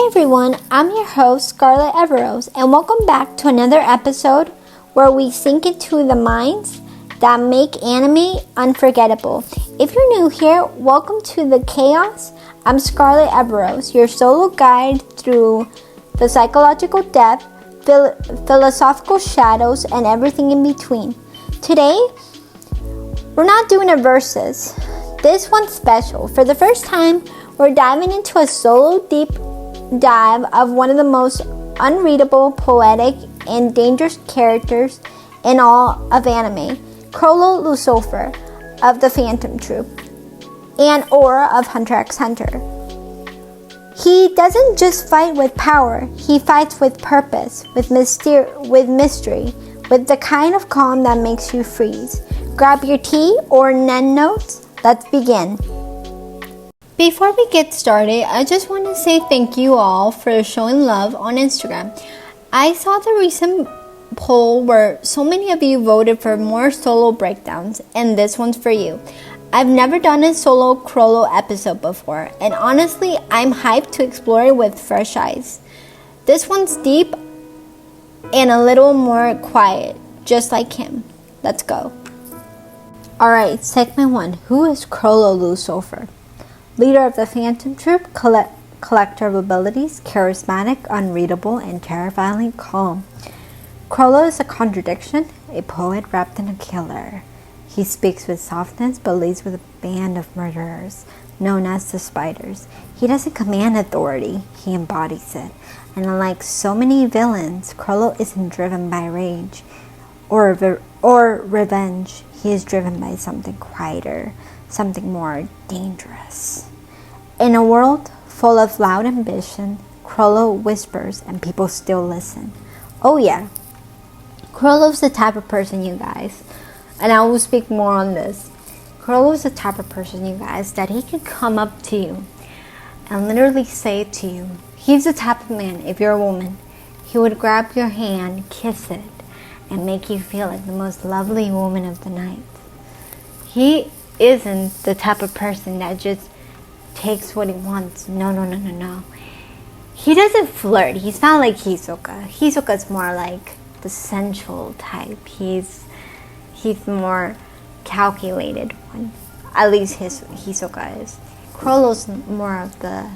everyone, I'm your host Scarlett Everose, and welcome back to another episode where we sink into the minds that make anime unforgettable. If you're new here, welcome to the chaos. I'm Scarlett Everose, your solo guide through the psychological depth, philosophical shadows, and everything in between. Today, we're not doing a versus. This one's special. For the first time, we're diving into a solo deep dive of one of the most unreadable, poetic, and dangerous characters in all of anime, Chrollo Lucifer of the Phantom Troupe and Aura of Hunter x Hunter. He doesn't just fight with power, he fights with purpose, with mystery, with the kind of calm that makes you freeze. Grab your tea or nen notes. Let's begin. Before we get started, I just want to say thank you all for showing love on Instagram. I saw the recent poll where so many of you voted for more solo breakdowns, and this one's for you. I've never done a solo Chrollo episode before, and honestly, I'm hyped to explore it with fresh eyes. This one's deep and a little more quiet, just like him. Let's go. Alright, segment 1. Who is Chrollo Lucifer? Leader of the Phantom Troupe, collector of abilities, charismatic, unreadable, and terrifyingly calm. Chrollo is a contradiction, a poet wrapped in a killer. He speaks with softness, but leads with a band of murderers, known as the Spiders. He doesn't command authority, he embodies it. And unlike so many villains, Chrollo isn't driven by rage or revenge. He is driven by something quieter, something more dangerous. In a world full of loud ambition, Chrollo whispers and people still listen. Oh yeah, Chrollo's the type of person, you guys, and I will speak more on this. Chrollo's the type of person, you guys, that he can come up to you and literally say to you, he's the type of man, if you're a woman, he would grab your hand, kiss it, and make you feel like the most lovely woman of the night. He isn't the type of person that just takes what he wants. No. He doesn't flirt. He's not like Hisoka. Hisoka's more like the sensual type. He's more calculated one. At least Hisoka is. Chrollo's more of the,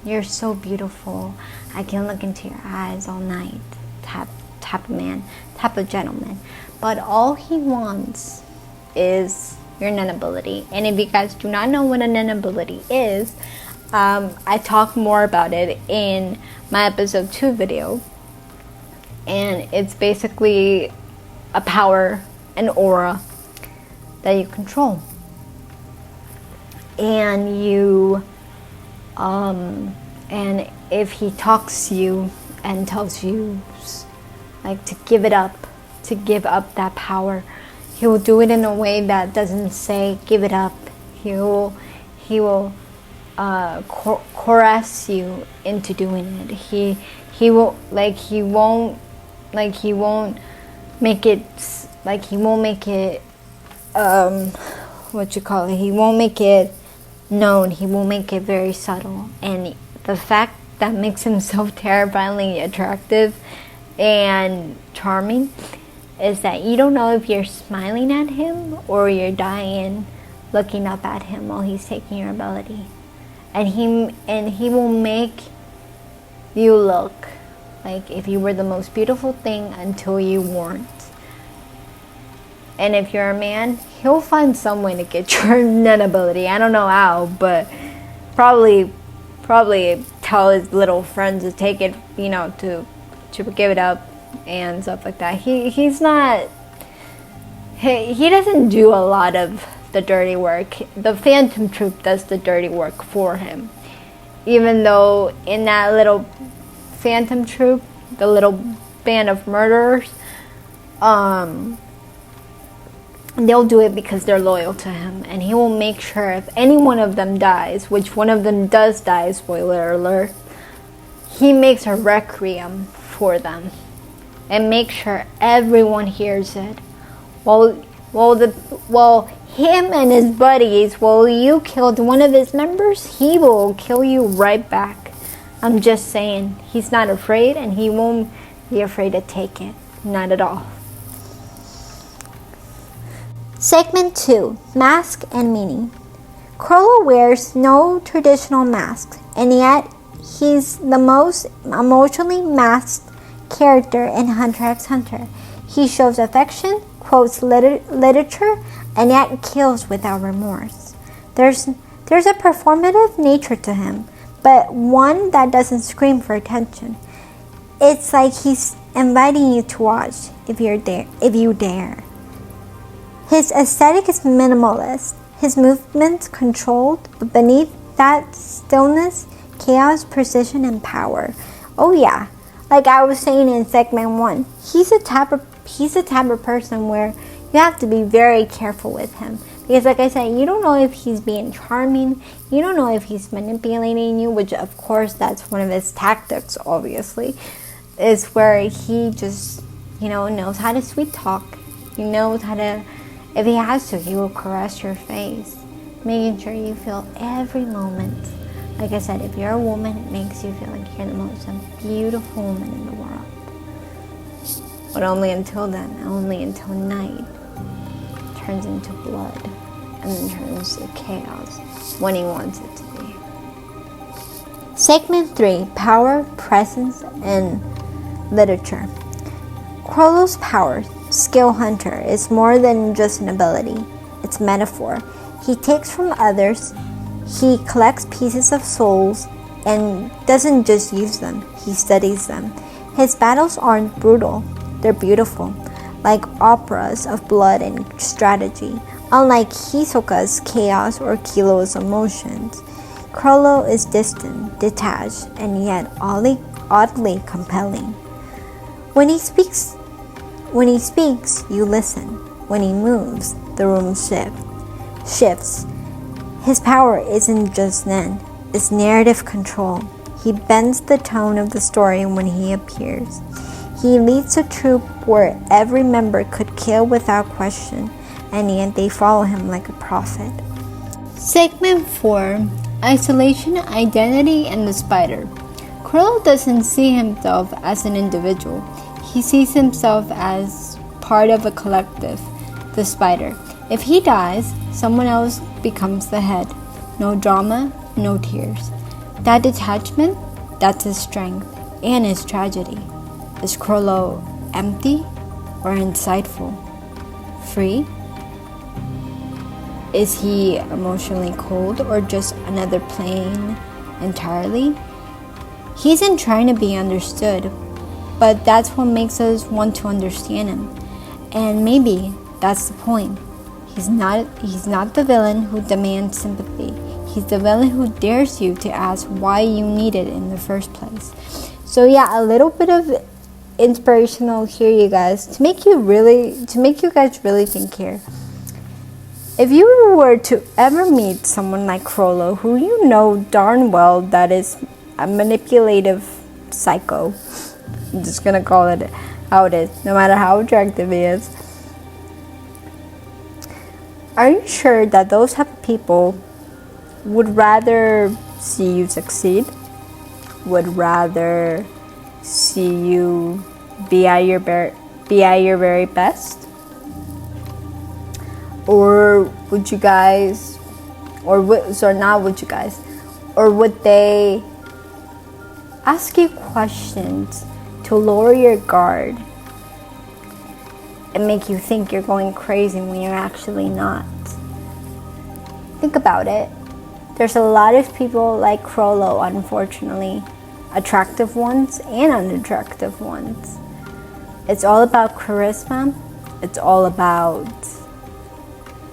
you're so beautiful, I can look into your eyes all night type of man, type of gentleman. But all he wants is your nen ability. And if you guys do not know what a nen ability is, I talk more about it in my episode 2 video. And it's basically a power, an aura that you control. And you, and if he talks to you and tells you like to give up that power, he will do it in a way that doesn't say give it up. He will coerce you into doing it. He won't make it he won't make it known. He will make it very subtle. And the fact that makes him so terrifyingly attractive and charming is that you don't know if you're smiling at him or you're dying looking up at him while he's taking your ability. And he will make you look like if you were the most beautiful thing until you weren't. And if you're a man, he'll find some way to get your nen ability. I don't know how, but probably tell his little friends to take it, to give it up and stuff like that. He doesn't do a lot of the dirty work. The Phantom Troupe does the dirty work for him. Even though in that little Phantom Troupe, the little band of murderers, they'll do it because they're loyal to him, and he will make sure if any one of them dies, which one of them does die, spoiler alert, he makes a requiem for them and make sure everyone hears it. Well, him and his buddies, you killed one of his members, he will kill you right back. I'm just saying, he's not afraid and he won't be afraid to take it. Not at all. Segment 2. Mask and Meaning. Chrollo wears no traditional masks, and yet he's the most emotionally masked character in Hunter x Hunter. He shows affection, quotes literature, and yet kills without remorse. There's a performative nature to him, but one that doesn't scream for attention. It's like he's inviting you to watch if you dare. His aesthetic is minimalist, his movements controlled, but beneath that stillness, chaos, precision, and power. Oh yeah, like I was saying in segment 1, he's the type of person where you have to be very careful with him. Because like I said, you don't know if he's being charming, you don't know if he's manipulating you, which of course that's one of his tactics, obviously, is where he just, knows how to sweet talk. He knows how to, if he has to, he will caress your face, making sure you feel every moment. Like I said, if you're a woman, it makes you feel like you're the most beautiful woman in the world. But only until then, only until night turns into blood and then turns to chaos when he wants it to be. Segment 3. Power, Presence, and Literature. Chrollo's power, skill hunter, is more than just an ability. It's a metaphor. He takes from others, he collects pieces of souls, and doesn't just use them, he studies them. His battles aren't brutal, they're beautiful, like operas of blood and strategy, unlike Hisoka's chaos or Kilo's emotions. Chrollo is distant, detached, and yet oddly compelling. When he speaks, you listen. When he moves, the room shifts. His power isn't just Nen, it's narrative control. He bends the tone of the story when he appears. He leads a troop where every member could kill without question, and yet they follow him like a prophet. Segment 4. Isolation, Identity, and the Spider. Chrollo doesn't see himself as an individual. He sees himself as part of a collective, the Spider. If he dies, someone else becomes the head. No drama, no tears. That detachment, that's his strength and his tragedy. Is Chrollo empty or insightful? Free? Is he emotionally cold or just another plane entirely? He isn't trying to be understood, but that's what makes us want to understand him. And maybe that's the point. He's not the villain who demands sympathy. He's the villain who dares you to ask why you need it in the first place. So yeah, a little bit of inspirational here, you guys, to make you guys really think here. If you were to ever meet someone like Chrollo, who you know darn well that is a manipulative psycho, I'm just gonna call it how it is, no matter how attractive he is, are you sure that those type of people would rather see you succeed? Would rather see you be at your very best? Or would you guys, or would they ask you questions to lower your guard and make you think you're going crazy when you're actually not? Think about it. There's a lot of people like Chrollo, unfortunately, attractive ones and unattractive ones. It's all about charisma. It's all about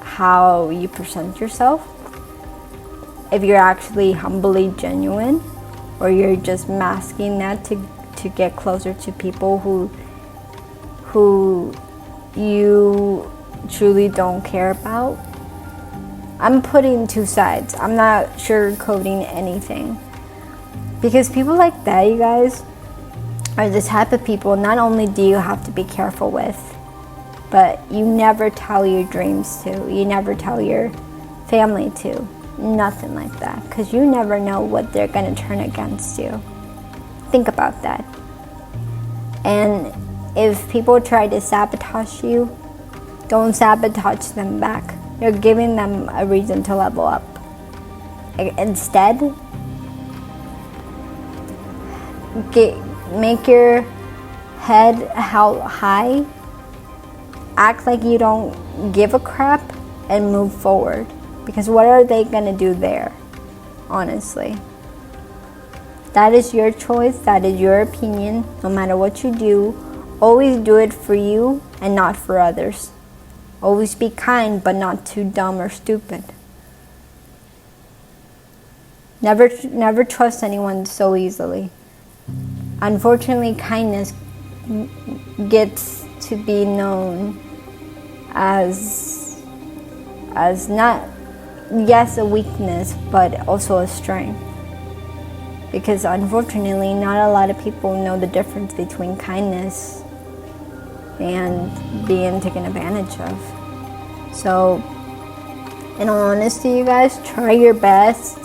how you present yourself. If you're actually humbly genuine, or you're just masking that to get closer to people who you truly don't care about. I'm putting two sides. I'm not sugarcoating anything. Because people like that, you guys, are the type of people not only do you have to be careful with, but you never tell your dreams to. You never tell your family to. Nothing like that. Because you never know what they're going to turn against you. Think about that. And if people try to sabotage you, don't sabotage them back. You're giving them a reason to level up. Instead, make your head held high, act like you don't give a crap, and move forward. Because what are they gonna do there? Honestly. That is your choice, that is your opinion. No matter what you do, always do it for you and not for others. Always be kind, but not too dumb or stupid. Never trust anyone so easily. Unfortunately, kindness gets to be known as not, yes, a weakness, but also a strength. Because unfortunately, not a lot of people know the difference between kindness and being taken advantage of. So, in all honesty, you guys, try your best,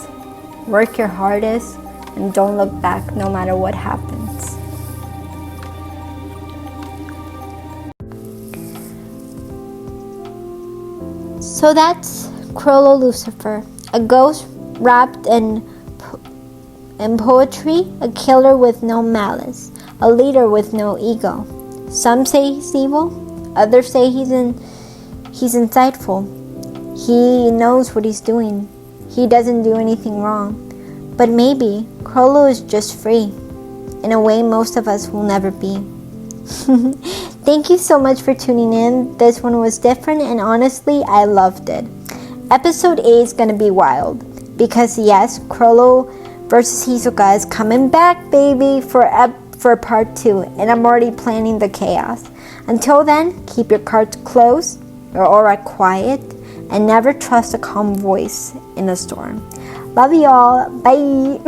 work your hardest, and don't look back no matter what happens. So that's Chrollo Lucifer, a ghost wrapped in poetry, a killer with no malice, a leader with no ego. Some say he's evil, others say he's insightful. He knows what he's doing. He doesn't do anything wrong. But maybe Chrollo is just free, in a way most of us will never be. Thank you so much for tuning in. This one was different, and honestly, I loved it. Episode 8 is going to be wild, because yes, Chrollo versus Hisoka is coming back, baby, for part 2, and I'm already planning the chaos. Until then, keep your cards close or quiet, and never trust a calm voice in a storm. Love you all. Bye.